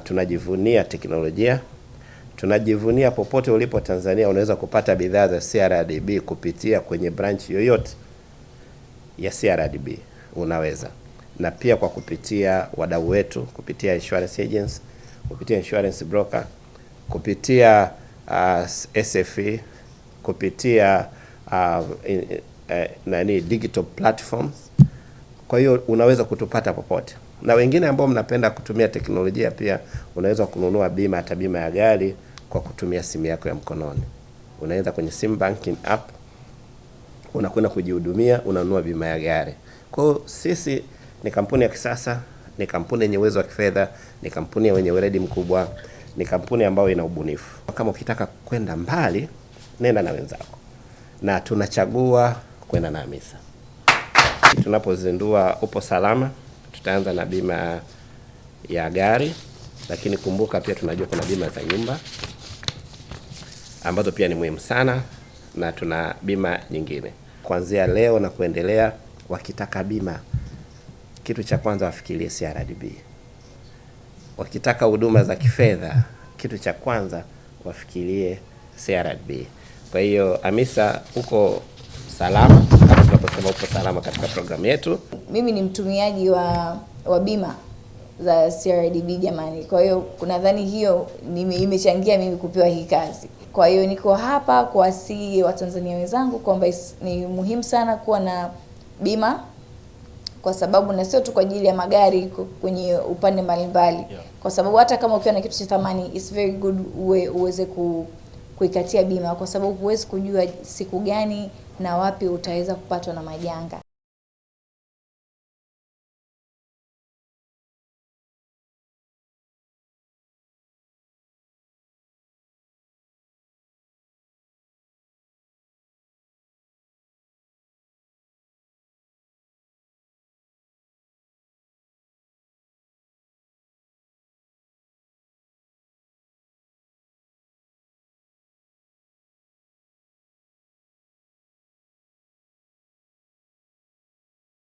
Tunajivunia teknolojia. Tunajivunia popote ulipo Tanzania unaweza kupata bidhaa za CRDB kupitia kwenye branch yoyote ya CRDB unaweza. Na pia kwa kupitia wadau wetu, kupitia insurance agents, kupitia insurance broker, kupitia SFE, kupitia digital platforms. Kwa hiyo unaweza kutupata popote. Na wengine ambao mnapenda kutumia teknolojia pia unaweza kununua bima, hata bima ya gari kwa kutumia simu yako ya mkononi. Unaweza kwenye sim banking app, unakwenda kujihudumia, unanunua bima ya gari. Kwa hiyo sisi ni kampuni ya kisasa, ni kampuni yenye uwezo wa kifedha, ni kampuni yenye weledi mkubwa, ni kampuni ambayo ina ubunifu. Kama ukitaka kwenda mbali, nenda na wenzako. Na tunachagua kwenda na AMISA. Tunapozindua Upo Salama, tutaanza na bima ya gari, lakini kumbuka pia tunajua kuna bima za nyumba ambazo pia ni muhimu sana, na tuna bima nyingine. Kuanzia leo na kuendelea, wakitaka bima, kitu cha kwanza wafikirie CRDB. Wakitaka huduma za kifedha, kitu cha kwanza wafikirie CRDB. Kwa hiyo AMISA uko salama, kama tunaposema upo salama katika programu yetu. Mimi ni mtumiaji wa bima za CRDB jamani. Kwa hiyo nadhani hiyo imechangia mimi kupewa hii kazi. Kwa hiyo niko hapa kuwasihi Watanzania wenzangu kwamba ni muhimu sana kuwa na bima, kwa sababu na sio tu kwa ajili ya magari, kwenye upande mbalimbali. Kwa sababu hata kama ukiwa na kitu cha thamani, it's very good uweze kuikatia bima, kwa sababu huwezi kujua siku gani na wapi utaweza kupatwa na majanga.